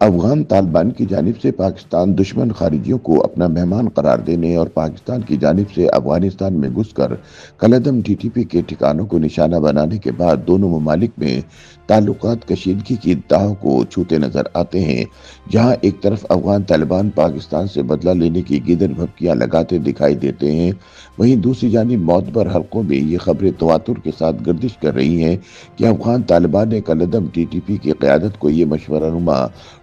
افغان طالبان کی جانب سے پاکستان دشمن خارجیوں کو اپنا مہمان قرار دینے اور پاکستان کی جانب سے افغانستان میں گھس کر کالعدم ٹی ٹی پی کے ٹھکانوں کو نشانہ بنانے کے بعد دونوں ممالک میں تعلقات کشیدگی کی انتہا کو چھوتے نظر آتے ہیں۔ جہاں ایک طرف افغان طالبان پاکستان سے بدلہ لینے کی گیدڑ بھبکیاں لگاتے دکھائی دیتے ہیں، وہیں دوسری جانب معتبر حلقوں میں یہ خبریں تواتر کے ساتھ گردش کر رہی ہیں کہ افغان طالبان نے کالعدم ٹی ٹی پی کی قیادت کو یہ مشورہ نما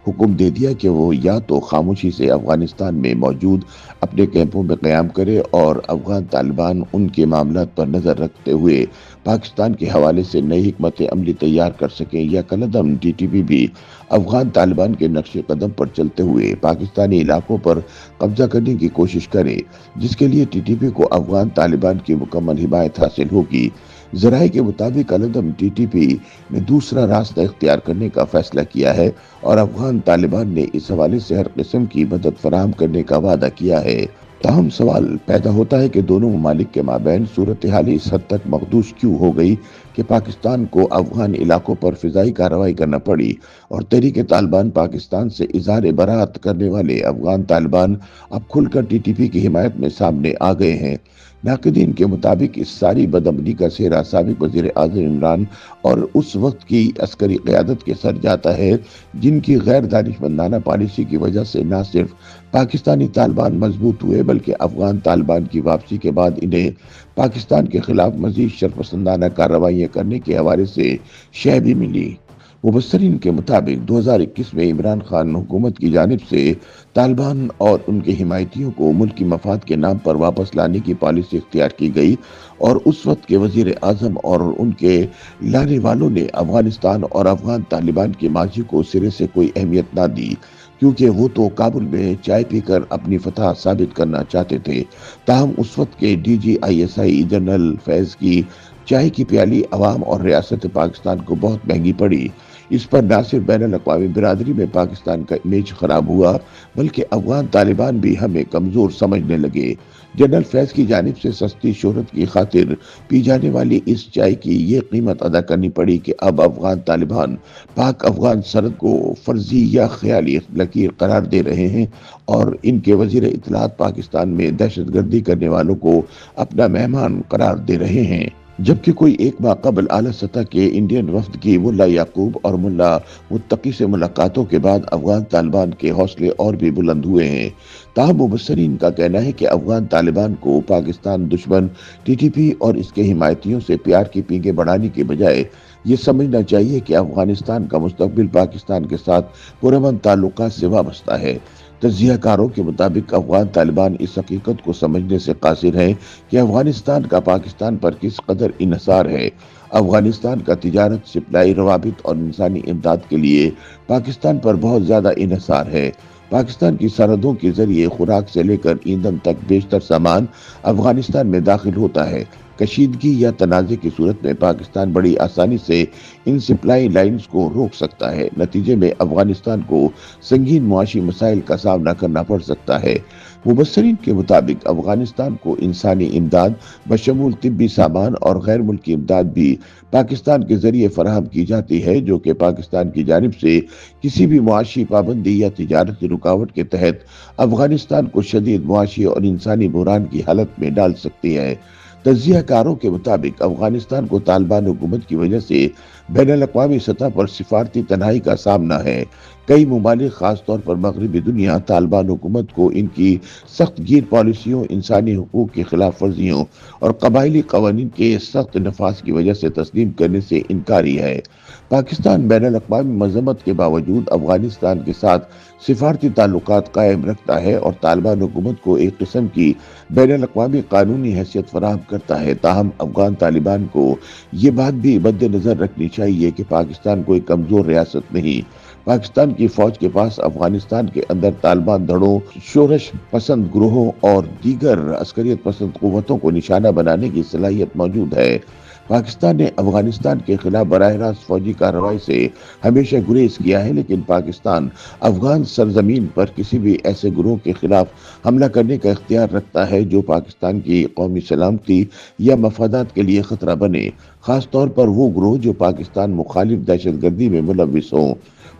حکم دے دیا کہ وہ یا تو خاموشی سے افغانستان میں موجود اپنے کیمپوں میں قیام کرے اور افغان طالبان ان کے معاملات پر نظر رکھتے ہوئے پاکستان کے حوالے سے نئی حکمت عملی تیار کر سکیں، یا کالعدم ٹی ٹی پی بھی افغان طالبان کے نقش قدم پر چلتے ہوئے پاکستانی علاقوں پر قبضہ کرنے کی کوشش کرے، جس کے لیے ٹی ٹی پی کو افغان طالبان کی مکمل حمایت حاصل ہوگی۔ ذرائع کے مطابق کالعدم ٹی ٹی پی نے دوسرا راستہ اختیار کرنے کا فیصلہ کیا ہے اور افغان طالبان نے اس حوالے سے ہر قسم کی مدد فراہم کرنے کا وعدہ کیا ہے۔ تاہم سوال پیدا ہوتا ہے کہ دونوں ممالک کے مابین صورتحال اس حد تک مخدوش کیوں ہو گئی کہ پاکستان کو افغان علاقوں پر فضائی کارروائی کرنا پڑی، اور تحریک طالبان پاکستان سے اظہار برات کرنے والے افغان طالبان اب کھل کر ٹی ٹی پی کی حمایت میں سامنے آ گئے ہیں۔ ناقدین کے مطابق اس ساری بدعملی کا سہرا سابق وزیر اعظم عمران اور اس وقت کی عسکری قیادت کے سر جاتا ہے، جن کی غیر دانشمندانہ پالیسی کی وجہ سے نہ صرف پاکستانی طالبان مضبوط ہوئے بلکہ افغان طالبان کی واپسی کے بعد انہیں پاکستان کے خلاف مزید شرپسندانہ کارروائیاں کرنے کے حوالے سے شہ بھی ملی۔ مبصرین کے مطابق 2021 میں عمران خان حکومت کی جانب سے طالبان اور ان کے حمایتیوں کو ملکی مفاد کے نام پر واپس لانے کی پالیسی اختیار کی گئی، اور اس وقت کے وزیر اعظم اور ان کے لانے والوں نے افغانستان اور افغان طالبان کی ماضی کو سرے سے کوئی اہمیت نہ دی، کیونکہ وہ تو کابل میں چائے پی کر اپنی فتح ثابت کرنا چاہتے تھے۔ تاہم اس وقت کے D G I S I general Faiz کی چائے کی پیالی عوام اور ریاست پاکستان کو بہت مہنگی پڑی۔ اس پر نہ صرف بین الاقوامی برادری میں پاکستان کا امیج خراب ہوا بلکہ افغان طالبان بھی ہمیں کمزور سمجھنے لگے۔ جنرل فیض کی جانب سے سستی شہرت کی خاطر پی جانے والی اس چائے کی یہ قیمت ادا کرنی پڑی کہ اب افغان طالبان پاک افغان سرحد کو فرضی یا خیالی لکیر قرار دے رہے ہیں، اور ان کے وزیر اطلاعات پاکستان میں دہشت گردی کرنے والوں کو اپنا مہمان قرار دے رہے ہیں۔ جبکہ کوئی ایک ماہ قبل اعلیٰ سطح کے انڈین وفد کی ملا یعقوب اور ملا متقی سے ملاقاتوں کے بعد افغان طالبان کے حوصلے اور بھی بلند ہوئے ہیں۔ تاہم مبصرین کا کہنا ہے کہ افغان طالبان کو پاکستان دشمن ٹی ٹی پی اور اس کے حمایتیوں سے پیار کی پینگیں بڑھانے کے بجائے یہ سمجھنا چاہیے کہ افغانستان کا مستقبل پاکستان کے ساتھ پرامن تعلقات سے وابستہ ہے۔ تجزیہ کاروں کے مطابق افغان طالبان اس حقیقت کو سمجھنے سے قاصر ہیں کہ افغانستان کا پاکستان پر کس قدر انحصار ہے۔ افغانستان کا تجارت، سپلائی روابط اور انسانی امداد کے لیے پاکستان پر بہت زیادہ انحصار ہے۔ پاکستان کی سرحدوں کے ذریعے خوراک سے لے کر ایندھن تک بیشتر سامان افغانستان میں داخل ہوتا ہے۔ کشیدگی یا تنازع کی صورت میں پاکستان بڑی آسانی سے ان سپلائی لائنز کو روک سکتا ہے۔ نتیجے میں افغانستان کو سنگین معاشی مسائل کا سامنا کرنا پڑ سکتا ہے۔ مبصرین کے مطابق افغانستان کو انسانی امداد بشمول طبی سامان اور غیر ملکی امداد بھی پاکستان کے ذریعے فراہم کی جاتی ہے، جو کہ پاکستان کی جانب سے کسی بھی معاشی پابندی یا تجارتی رکاوٹ کے تحت افغانستان کو شدید معاشی اور انسانی بحران کی حالت میں ڈال سکتی ہے۔ تجزیہ کاروں کے مطابق افغانستان کو طالبان حکومت کی وجہ سے بین الاقوامی سطح پر سفارتی تنہائی کا سامنا ہے۔ کئی ممالک خاص طور پر مغربی دنیا طالبان حکومت کو ان کی سخت گیر پالیسیوں، انسانی حقوق کی خلاف ورزیوں اور قبائلی قوانین کے سخت نفاذ کی وجہ سے تسلیم کرنے سے انکاری ہے۔ پاکستان بین الاقوامی مذمت کے باوجود افغانستان کے ساتھ سفارتی تعلقات قائم رکھتا ہے اور طالبان حکومت کو ایک قسم کی بین الاقوامی قانونی حیثیت فراہم کرتا ہے۔ تاہم افغان طالبان کو یہ بات بھی مد نظر رکھنی چاہیے کہ پاکستان کوئی کمزور ریاست نہیں۔ پاکستان کی فوج کے پاس افغانستان کے اندر طالبان دھڑوں، شورش پسند گروہوں اور دیگر عسکریت پسند قوتوں کو نشانہ بنانے کی صلاحیت موجود ہے۔ پاکستان نے افغانستان کے خلاف براہ راست فوجی کارروائی سے ہمیشہ گریز کیا ہے، لیکن پاکستان افغان سرزمین پر کسی بھی ایسے گروہ کے خلاف حملہ کرنے کا اختیار رکھتا ہے جو پاکستان کی قومی سلامتی یا مفادات کے لیے خطرہ بنے، خاص طور پر وہ گروہ جو پاکستان مخالف دہشت گردی میں ملوث ہوں۔